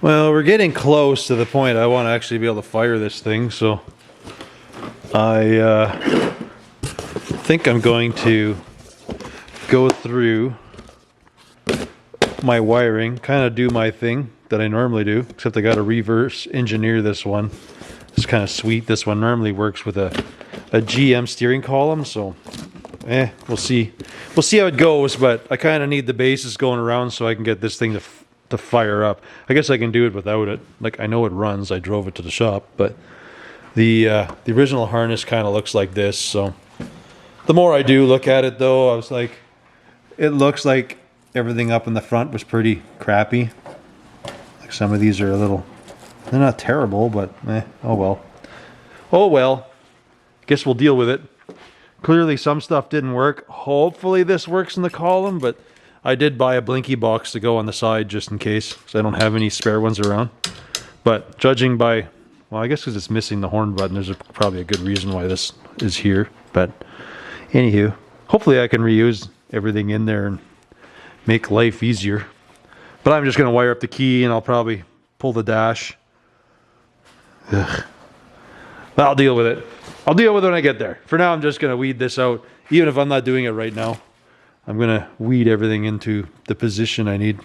Well, we're getting close to the point I want to actually be able to fire this thing, so I think I'm going to go through my wiring, kind of do my thing that I normally do, except I got to reverse engineer this one. It's kind of sweet. This one normally works with a GM steering column, so we'll see. We'll see how it goes, but I kind of need the bases going around so I can get this thing to fire up. I guess I can do it without it. Like, I know it runs. I drove it to the shop, but the original harness kind of looks like this. So the more I do look at it, though, I was like, it looks like everything up in the front was pretty crappy. Like, some of these are a little, they're not terrible, but oh well. Oh well. Guess we'll deal with it. Clearly some stuff didn't work. Hopefully this works in the column, but I did buy a blinky box to go on the side just in case, because I don't have any spare ones around. But judging by, well, I guess because it's missing the horn button, there's probably a good reason why this is here. But anywho, hopefully I can reuse everything in there and make life easier. But I'm just going to wire up the key and I'll probably pull the dash. Ugh. But I'll deal with it. I'll deal with it when I get there. For now, I'm just going to weed this out. Even if I'm not doing it right now, I'm going to weed everything into the position I need.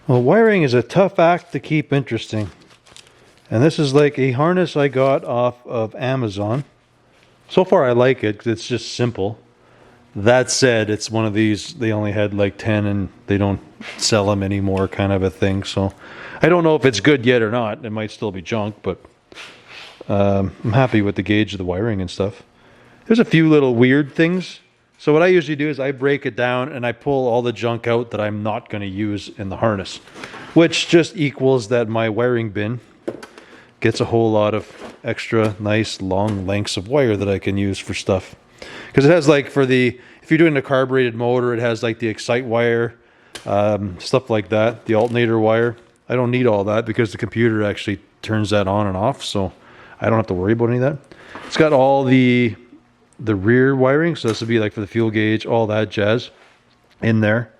Well, wiring is a tough act to keep interesting. And this is like a harness I got off of Amazon. So far I like it because it's just simple. That said, it's one of these, they only had like 10 and they don't sell them anymore kind of a thing. So I don't know if it's good yet or not. It might still be junk, but I'm happy with the gauge of the wiring and stuff. There's a few little weird things. So what I usually do is I break it down and I pull all the junk out that I'm not going to use in the harness, which just equals that my wiring bin gets a whole lot of extra nice long lengths of wire that I can use for stuff. Because it has like for the, if you're doing a carbureted motor, it has like the excite wire, stuff like that, the alternator wire. I don't need all that because the computer actually turns that on and off, so I don't have to worry about any of that. It's got all the rear wiring, so this would be like for the fuel gauge, all that jazz in there.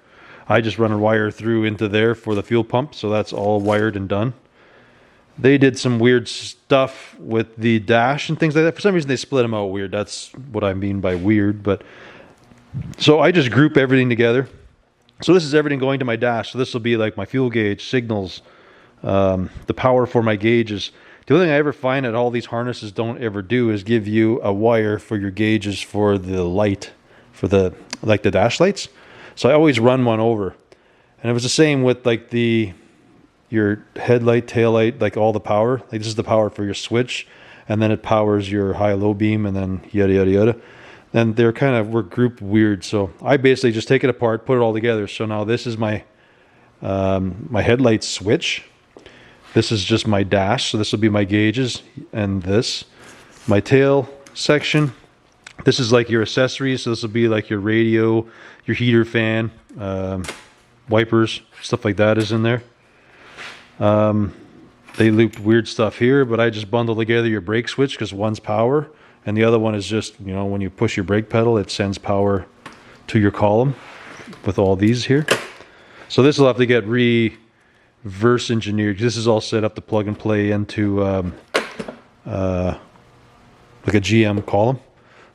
I just run a wire through into there for the fuel pump, so that's all wired and done. They did some weird stuff with the dash and things like that. For some reason they split them out weird. That's what I mean by weird. But so I just group everything together. So this is everything going to my dash. So this will be like my fuel gauge, signals, the power for my gauges. The only thing I ever find that all these harnesses don't ever do is give you a wire for your gauges for the light, for the like the dash lights. So I always run one over. And it was the same with like your headlight, tail light, like all the power. Like this is the power for your switch, and then it powers your high-low beam, and then yada yada yada. And they're kind of, we're grouped weird. So I basically just take it apart, put it all together. So now this is my my headlight switch. This is just my dash, so this will be my gauges, and this, my tail section. This is like your accessories, so this will be like your radio, your heater fan, wipers, stuff like that is in there. They looped weird stuff here, but I just bundle together your brake switch because one's power, and the other one is just, you know, when you push your brake pedal, it sends power to your column with all these here. So this will have to get reverse engineered. This is all set up to plug and play into like a GM column.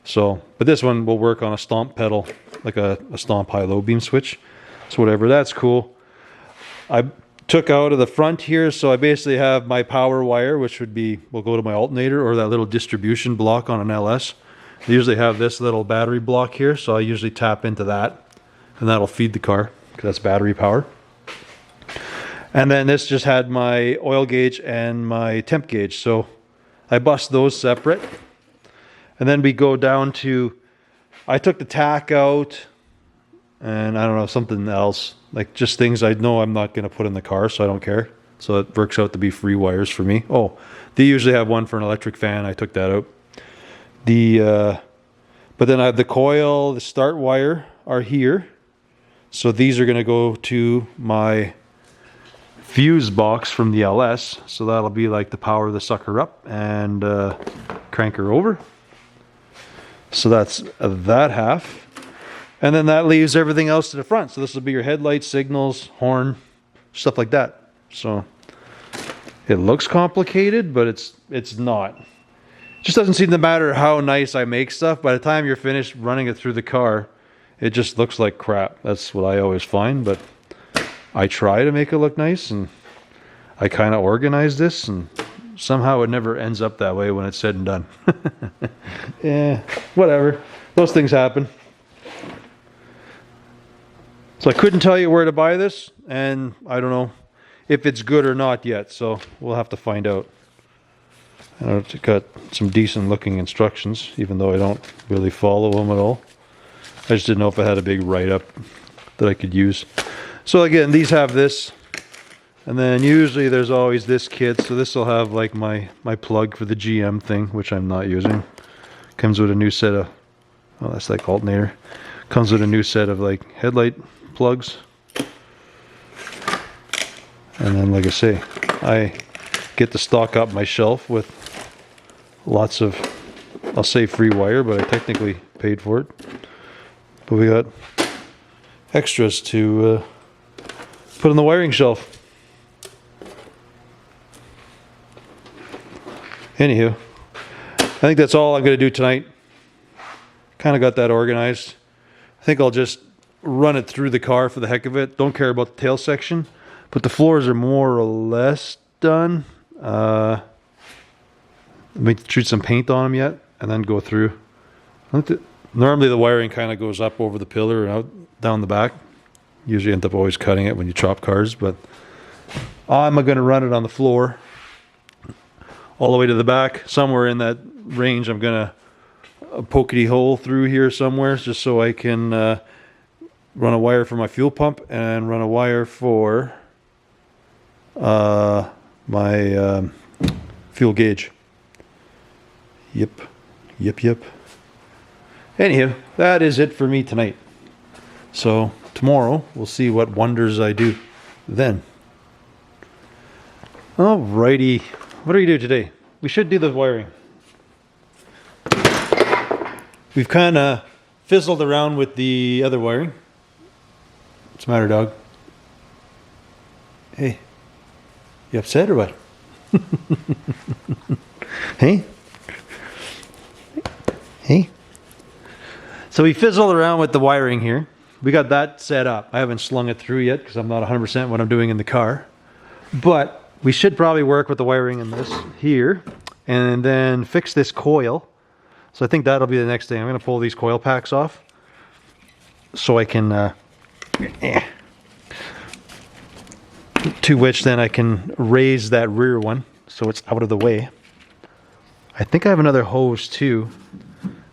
So, but this one will work on a stomp pedal, like a stomp high-low beam switch. So whatever, that's cool. I took out of the front here, so I basically have my power wire, which would be, will go to my alternator or that little distribution block on an LS. I usually have this little battery block here, so I usually tap into that, and that'll feed the car, because that's battery power. And then this just had my oil gauge and my temp gauge. So I bust those separate. And then we go down to, I took the tack out and I don't know, something else. Like just things I know I'm not going to put in the car, so I don't care. So it works out to be free wires for me. Oh, they usually have one for an electric fan. I took that out. But then I have the coil, the start wire are here. So these are going to go to my fuse box from the LS. So that'll be like to power the sucker up and crank her over. So that's that half. And then that leaves everything else to the front. So this will be your headlights, signals, horn, stuff like that. So it looks complicated, but it's not. It just doesn't seem to matter how nice I make stuff. By the time you're finished running it through the car, it just looks like crap. That's what I always find, but I try to make it look nice, and I kind of organize this, and somehow it never ends up that way when it's said and done. Yeah, whatever. Those things happen. So I couldn't tell you where to buy this, and I don't know if it's good or not yet, so we'll have to find out. I've got some decent looking instructions, even though I don't really follow them at all. I just didn't know if I had a big write-up that I could use. So again, these have this, and then usually there's always this kit. So this will have like my plug for the GM thing, which I'm not using. Comes with a new set of, oh, that's like alternator. Comes with a new set of like headlight plugs. And then, like I say, I get to stock up my shelf with lots of, I'll say free wire, but I technically paid for it. But we got extras to put on the wiring shelf. Anywho, I think that's all I'm going to do tonight. Kind of got that organized. I think I'll just run it through the car for the heck of it. Don't care about the tail section, but the floors are more or less done. Let me shoot some paint on them yet, and then go through. Normally the wiring kind of goes up over the pillar and out down the back. Usually end up always cutting it when you chop cars, but I'm going to run it on the floor all the way to the back. Somewhere in that range, I'm going to pokey hole through here somewhere, just so I can run a wire for my fuel pump and run a wire for my fuel gauge. Yep. Anywho, that is it for me tonight. So tomorrow we'll see what wonders I do then. Alrighty, what do we do today? We should do the wiring. We've kind of fizzled around with the other wiring. What's the matter, dog? Hey, you upset or what? Hey? Hey? So we fizzled around with the wiring here. We got that set up. I haven't slung it through yet because I'm not 100% what I'm doing in the car. But we should probably work with the wiring in this here and then fix this coil. So I think that'll be the next thing. I'm going to pull these coil packs off so I can, to which then I can raise that rear one so it's out of the way. I think I have another hose too,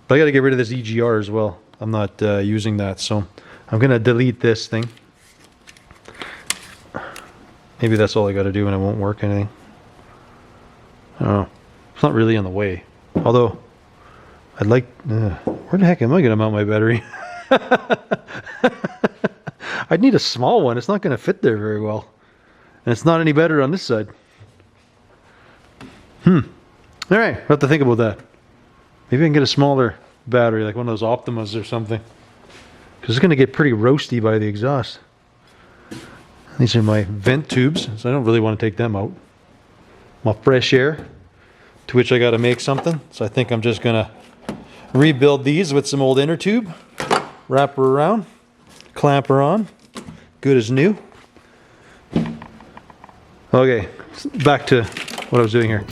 but I got to get rid of this EGR as well. I'm not using that, so I'm going to delete this thing. Maybe that's all I got to do and it won't work anything. I don't know. It's not really in the way. Although, I'd like... where the heck am I going to mount my battery? I'd need a small one. It's not going to fit there very well. And it's not any better on this side. Alright, I'll have to think about that. Maybe I can get a smaller battery, like one of those Optimas or something. Because it's going to get pretty roasty by the exhaust. These are my vent tubes, so I don't really want to take them out. My fresh air, to which I got to make something. So I think I'm just going to rebuild these with some old inner tube. Wrap her around, clamp her on. Good as new. Okay, back to what I was doing here.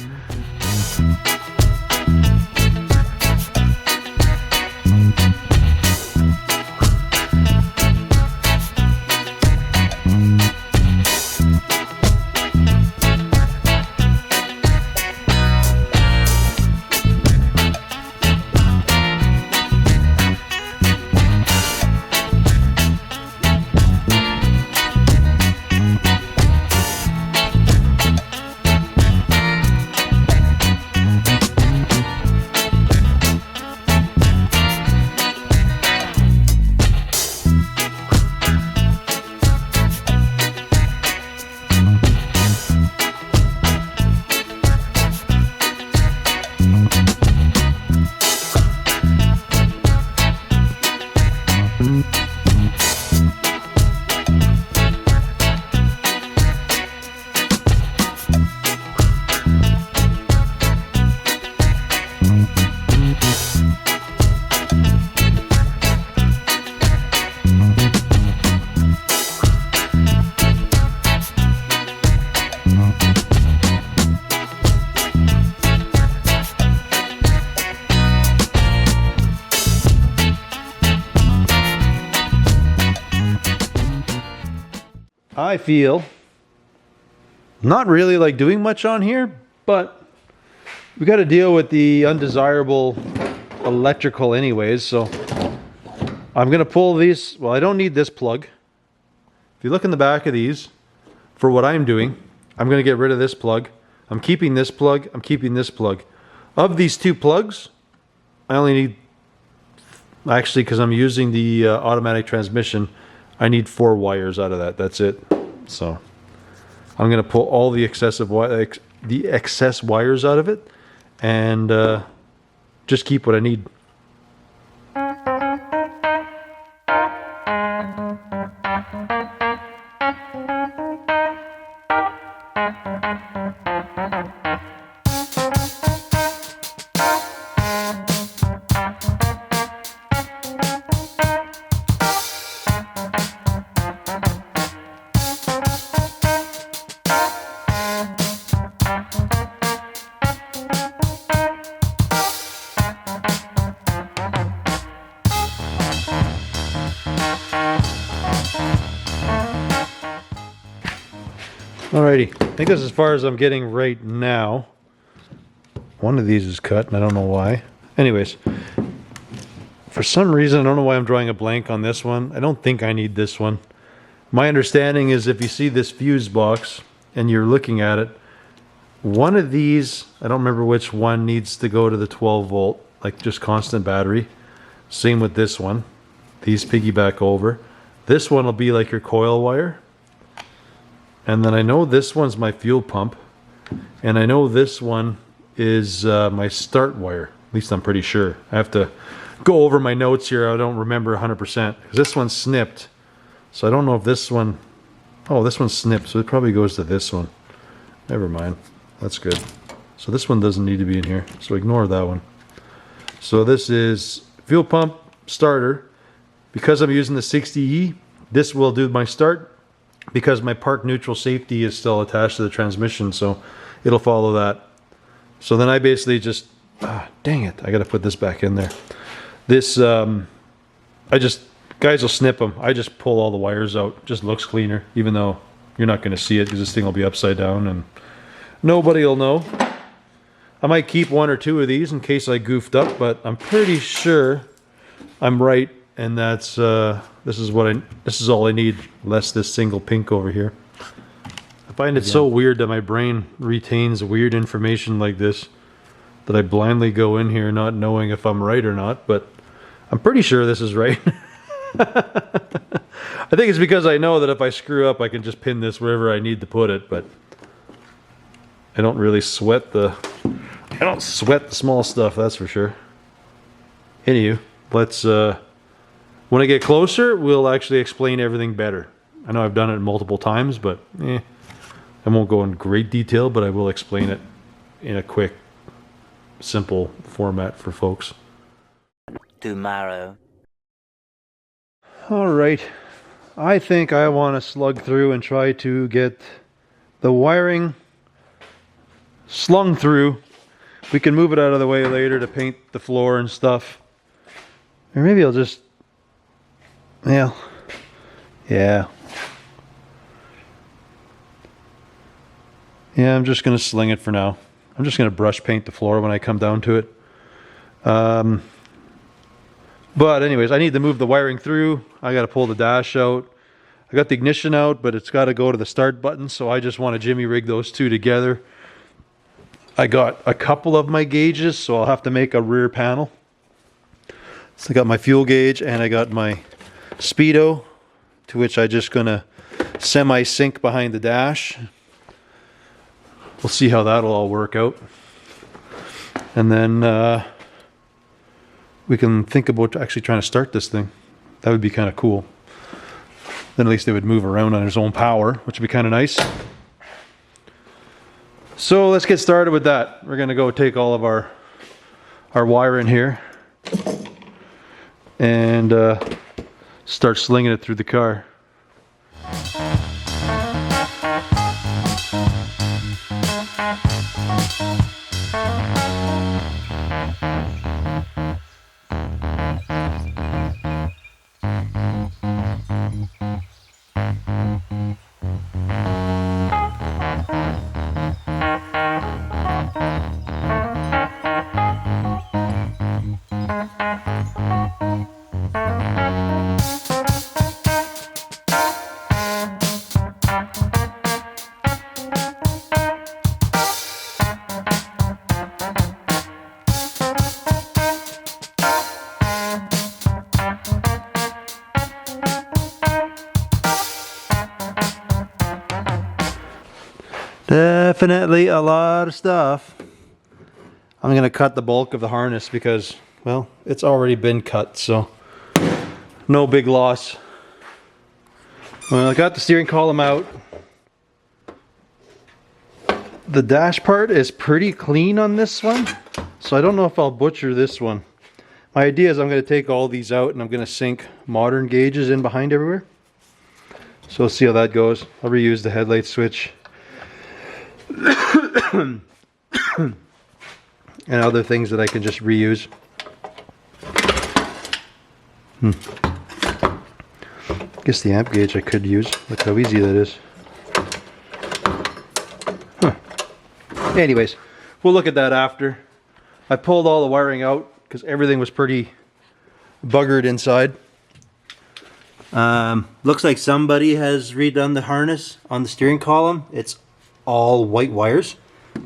I feel not really like doing much on here, but we got to deal with the undesirable electrical anyways, so I'm going to pull these. Well, I don't need this plug. If you look in the back of these, for what I'm doing, I'm going to get rid of this plug. I'm keeping this plug. I'm keeping this plug. Of these two plugs, I only need, actually, because I'm using the automatic transmission, I need 4 wires out of that. That's it. So I'm going to pull all the excess wires out of it and just keep what I need. Alrighty, I think that's as far as I'm getting right now. One of these is cut, and I don't know why. Anyways, for some reason, I don't know why I'm drawing a blank on this one. I don't think I need this one. My understanding is if you see this fuse box and you're looking at it, one of these, I don't remember which one, needs to go to the 12 volt, like just constant battery. Same with this one. These piggyback over. This one will be like your coil wire. And then I know this one's my fuel pump. And I know this one is my start wire. At least I'm pretty sure. I have to go over my notes here. I don't remember 100%. Because this one's snipped. So I don't know if this one... Oh, this one's snipped. So it probably goes to this one. Never mind. That's good. So this one doesn't need to be in here. So ignore that one. So this is fuel pump starter. Because I'm using the 60E, this will do my start. Because my park neutral safety is still attached to the transmission, so it'll follow that. So then I basically just, dang it, I gotta put this back in there. This, guys will snip them. I just pull all the wires out. Just looks cleaner, even though you're not gonna see it because this thing will be upside down and nobody will know. I might keep 1 or 2 of these in case I goofed up, but I'm pretty sure I'm right, and that's, this is all I need, less this single pink over here. I find it so weird that my brain retains weird information like this, that I blindly go in here not knowing if I'm right or not, but I'm pretty sure this is right. I think it's because I know that if I screw up I can just pin this wherever I need to put it, but I don't really sweat the small stuff, that's for sure. Anywho, let's when I get closer, we'll actually explain everything better. I know I've done it multiple times, but I won't go in great detail, but I will explain it in a quick, simple format for folks. Tomorrow. All right. I think I want to slug through and try to get the wiring slung through. We can move it out of the way later to paint the floor and stuff. Or maybe I'll just... Yeah. Yeah, I'm just going to sling it for now. I'm just going to brush paint the floor when I come down to it. But anyways, I need to move the wiring through. I got to pull the dash out. I got the ignition out, but it's got to go to the start button, so I just want to jimmy rig those two together. I got a couple of my gauges, so I'll have to make a rear panel. So I got my fuel gauge and I got my speedo, to which I'm just going to semi-sync behind the dash. We'll see how that'll all work out. And then we can think about actually trying to start this thing. That would be kind of cool. Then at least it would move around on its own power, which would be kind of nice. So let's get started with that. We're going to go take all of our wire in here and start slinging it through the car. Definitely a lot of stuff. I'm going to cut the bulk of the harness because, well, it's already been cut, so no big loss. Well, I got the steering column out. The dash part is pretty clean on this one, so I don't know if I'll butcher this one. My idea is I'm going to take all these out and I'm going to sink modern gauges in behind everywhere. So we'll see how that goes. I'll reuse the headlight switch and other things that I can just reuse. Guess the amp gauge I could use. Look how easy that is. Anyways, we'll look at that after. I pulled all the wiring out because everything was pretty buggered inside. Looks like somebody has redone the harness on the steering column. It's all white wires,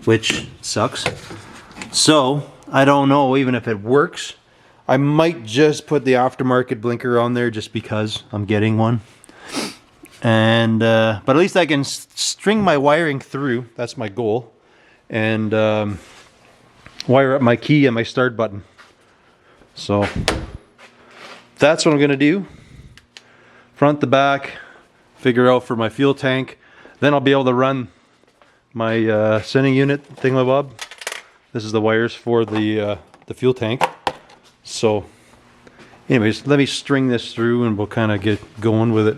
which sucks. So, I don't know even if it works. I might just put the aftermarket blinker on there just because I'm getting one. And but at least I can string my wiring through. That's my goal. And wire up my key and my start button. So that's what I'm going to do. Front to back, figure out for my fuel tank. Then I'll be able to run my sending unit thingamabob. This is the wires for the fuel tank. So anyways, let me string this through and we'll kind of get going with it.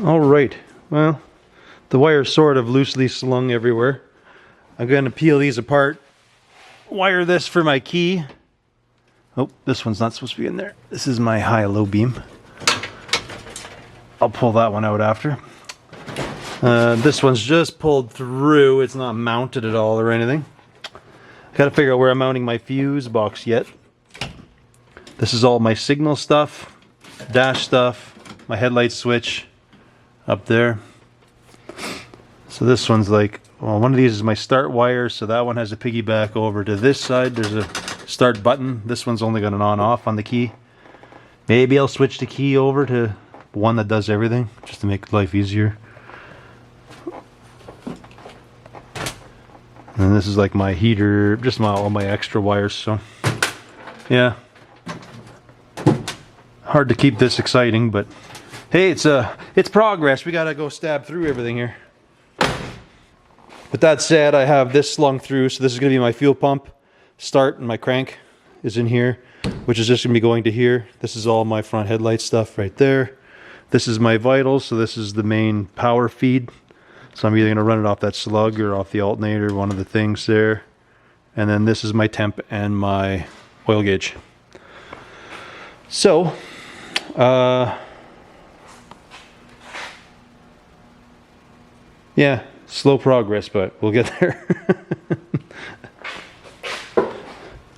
Alright, well, the wire's sort of loosely slung everywhere. I'm going to peel these apart, wire this for my key. Oh, this one's not supposed to be in there. This is my high-low beam. I'll pull that one out after. This one's just pulled through. It's not mounted at all or anything. I gotta figure out where I'm mounting my fuse box yet. This is all my signal stuff, dash stuff, my headlight switch up there. So this one's like, well, one of these is my start wire, so that one has a piggyback over to this side. There's a start button. This one's only got an on-off on the key. Maybe I'll switch the key over to one that does everything, just to make life easier. And this is like my heater, just all my extra wires, so yeah. Hard to keep this exciting, but hey, it's progress. We gotta go stab through everything here. With that said, I have this slung through, so this is gonna be my fuel pump start, and my crank is in here, which is just gonna be going to here. This is all my front headlight stuff right there. This is my vitals, so this is the main power feed. So I'm either gonna run it off that slug or off the alternator, one of the things there. And then this is my temp and my oil gauge. So, yeah, slow progress, but we'll get there.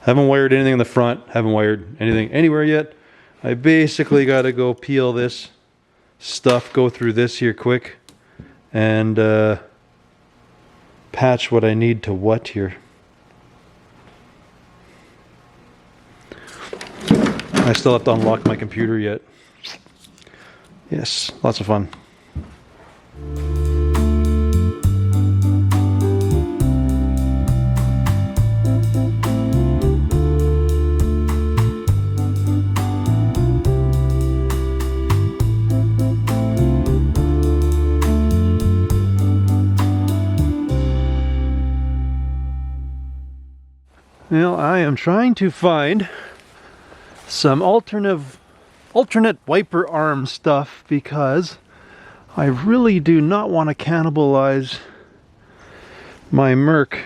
Haven't wired anything in the front. Haven't wired anything anywhere yet. I basically got to go peel this stuff, go through this here quick, and patch what I need to what here. I still have to unlock my computer yet. Yes, lots of fun. Now I am trying to find some alternate wiper arm stuff because I really do not want to cannibalize my Merc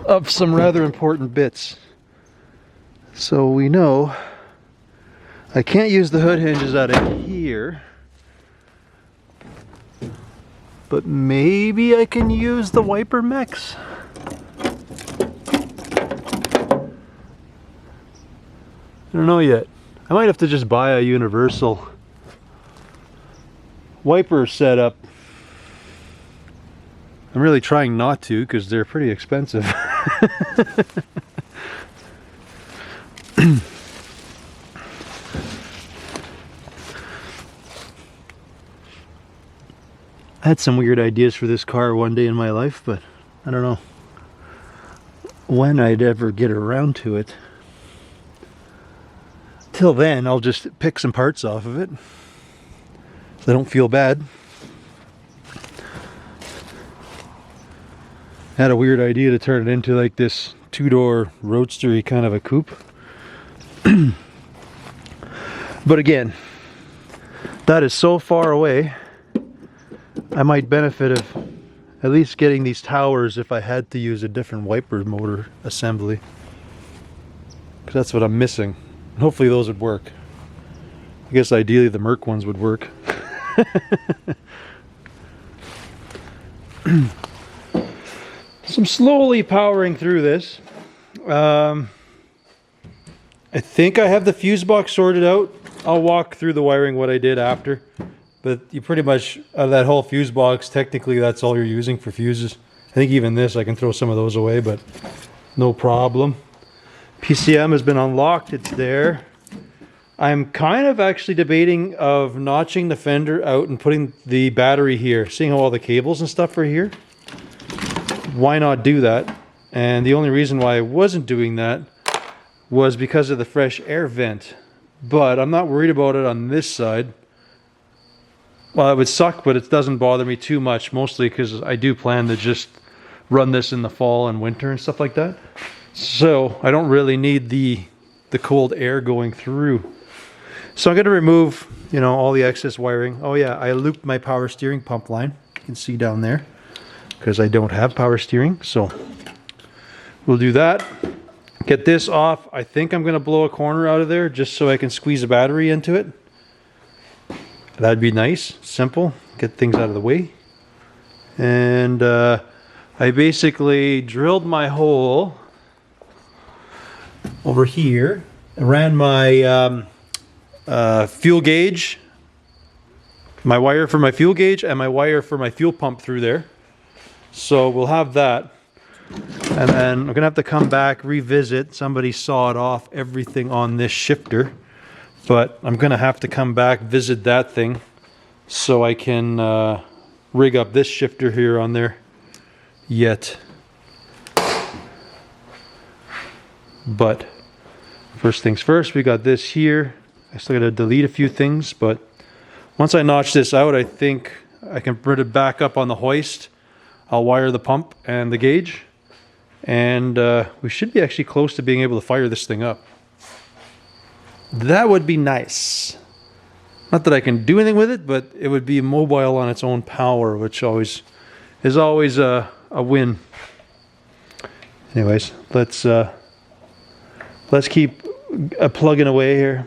of some rather important bits. So we know I can't use the hood hinges out of here, but maybe I can use the wiper mechs. I don't know yet. I might have to just buy a universal wiper setup. I'm really trying not to because they're pretty expensive. I had some weird ideas for this car one day in my life, but I don't know when I'd ever get around to it. Till then, I'll just pick some parts off of it so I don't feel bad. I had a weird idea to turn it into like this two-door roadster-y kind of a coupe. But again, that is so far away. I might benefit of at least getting these towers if I had to use a different wiper motor assembly, because that's what I'm missing. Hopefully those would work. I guess ideally the Merc ones would work. So I'm slowly powering through this. I think I have the fuse box sorted out. I'll walk through the wiring what I did after. But you pretty much, out of that whole fuse box, technically that's all you're using for fuses. I think even this, I can throw some of those away, but no problem. PCM has been unlocked, it's there. I'm kind of actually debating of notching the fender out and putting the battery here. Seeing how all the cables and stuff are here, why not do that? And the only reason why I wasn't doing that was because of the fresh air vent. But I'm not worried about it on this side. Well, it would suck, but it doesn't bother me too much, mostly because I do plan to just run this in the fall and winter and stuff like that. So I don't really need the cold air going through. So I'm going to remove, you know, all the excess wiring. Oh yeah, I looped my power steering pump line. You can see down there, because I don't have power steering. So we'll do that. Get this off. I think I'm going to blow a corner out of there just so I can squeeze a battery into it. That'd be nice, simple, get things out of the way. And I basically drilled my hole over here. I ran my fuel gauge, my wire for my fuel gauge and my wire for my fuel pump through there. So we'll have that. And then I'm gonna have to come back, revisit. Somebody sawed off everything on this shifter. But I'm gonna have to come back, visit that thing so I can rig up this shifter here on there yet. But first things first, we got this here. I still gotta delete a few things, but once I notch this out, I think I can put it back up on the hoist. I'll wire the pump and the gauge, and we should be actually close to being able to fire this thing up. That would be nice. Not that I can do anything with it, but it would be mobile on its own power, which is always a win. Anyways, let's keep plugging away here.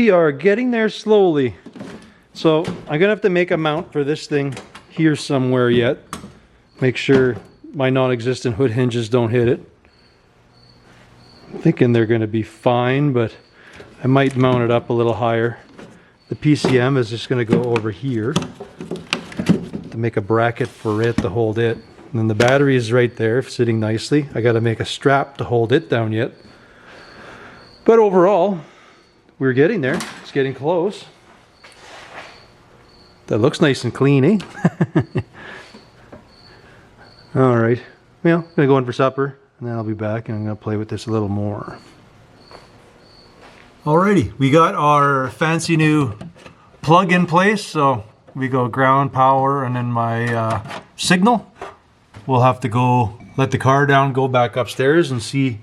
we are getting there slowly. So I'm gonna have to make a mount for this thing here somewhere yet. Make sure my non-existent hood hinges don't hit it. I'm thinking they're gonna be fine, but I might mount it up a little higher. The PCM is just gonna go over here to make a bracket for it to hold it. And then the battery is right there sitting nicely. I gotta make a strap to hold it down yet. But overall, we're getting there. It's getting close. That looks nice and clean, eh? All right. Well, I'm gonna go in for supper, and then I'll be back, and I'm gonna play with this a little more. Alrighty, we got our fancy new plug in place. So we go ground, power, and then my signal. We'll have to go let the car down, go back upstairs, and see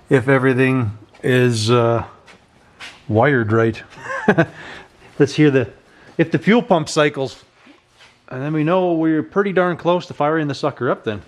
if everything is wired right. Let's hear if the fuel pump cycles, and then we know we're pretty darn close to firing the sucker up then.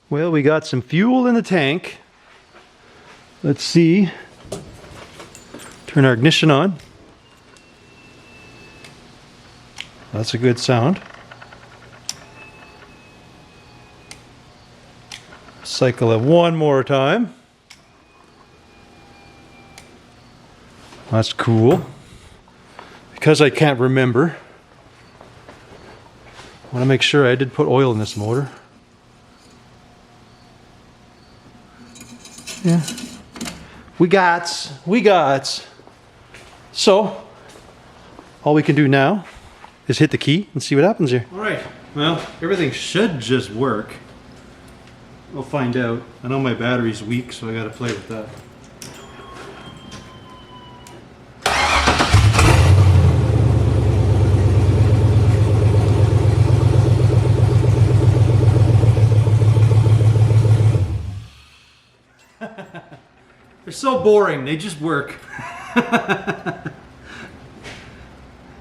Well, we got some fuel in the tank. Let's see. Turn our ignition on. That's a good sound. Cycle it one more time. That's cool. Because I can't remember, I want to make sure I did put oil in this motor. Yeah, we got. So, all we can do now is hit the key and see what happens here. All right, well, everything should just work. We'll find out. I know my battery's weak, so I gotta play with that. They're so boring, they just work.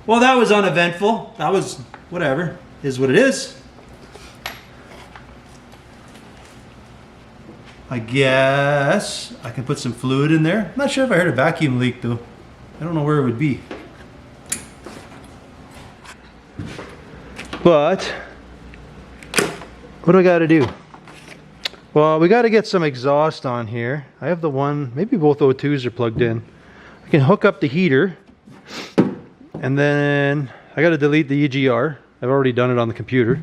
Well, that was uneventful. That was whatever. Is what it is. I guess I can put some fluid in there. I'm not sure if I heard a vacuum leak though. I don't know where it would be. But what do I gotta do? Well, we got to get some exhaust on here. I have the one, maybe both O2s are plugged in. I can hook up the heater, and then I got to delete the EGR. I've already done it on the computer.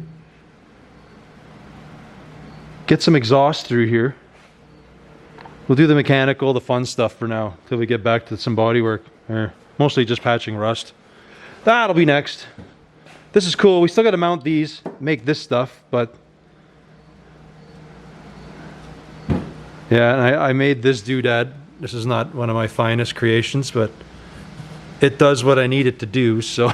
Get some exhaust through here. We'll do the mechanical, the fun stuff for now, till we get back to some body work. Mostly just patching rust. That'll be next. This is cool. We still got to mount these, make this stuff, but yeah, and I made this doodad. This is not one of my finest creations, but it does what I need it to do, so.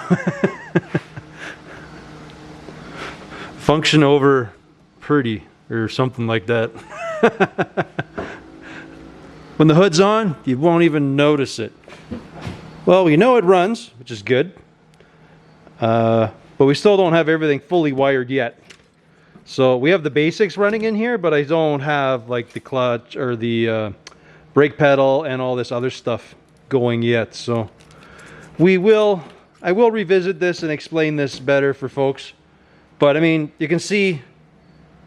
Function over pretty, or something like that. When the hood's on, you won't even notice it. Well, we know it runs, which is good. But we still don't have everything fully wired yet. So we have the basics running in here, but I don't have like the clutch or the brake pedal and all this other stuff going yet. So I will revisit this and explain this better for folks. But I mean, you can see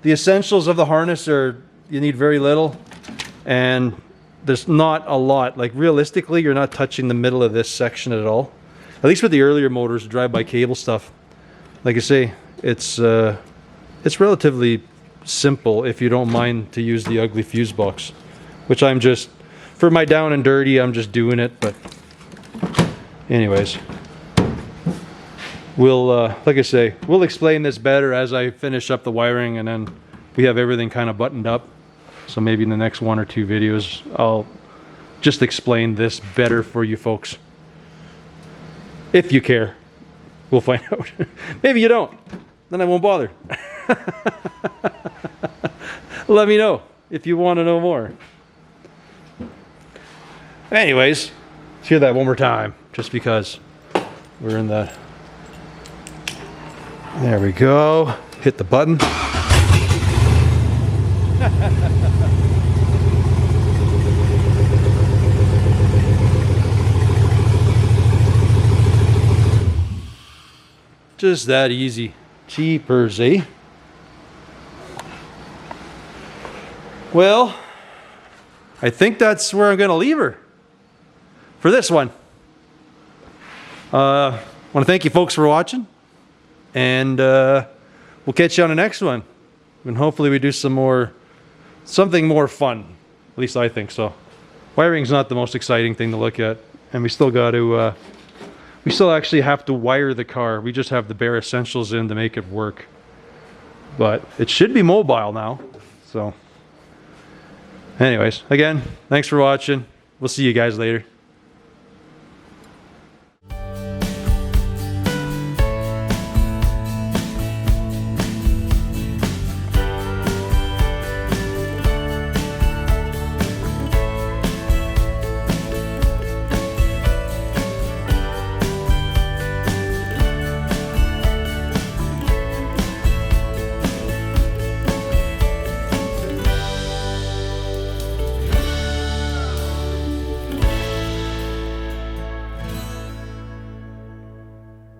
the essentials of the harness are, you need very little, and there's not a lot. Like realistically, you're not touching the middle of this section at all. At least with the earlier motors, drive-by cable stuff. Like I say, it's relatively simple if you don't mind to use the ugly fuse box, which I'm just, for my down and dirty, I'm just doing it. But anyways, we'll, like I say, we'll explain this better as I finish up the wiring, and then we have everything kind of buttoned up. So maybe in the next 1 or 2 videos, I'll just explain this better for you folks. If you care, we'll find out. Maybe you don't, then I won't bother. Let me know if you want to know more. Anyways, let's hear that one more time, just because we're in the... There we go. Hit the button. Just that easy. Cheapers, eh? Well, I think that's where I'm going to leave her for this one. I want to thank you folks for watching, and we'll catch you on the next one. And hopefully we do something more fun. At least I think so. Wiring's not the most exciting thing to look at, and we still got to... we still actually have to wire the car. We just have the bare essentials in to make it work. But it should be mobile now. So, anyways, again, thanks for watching. We'll see you guys later.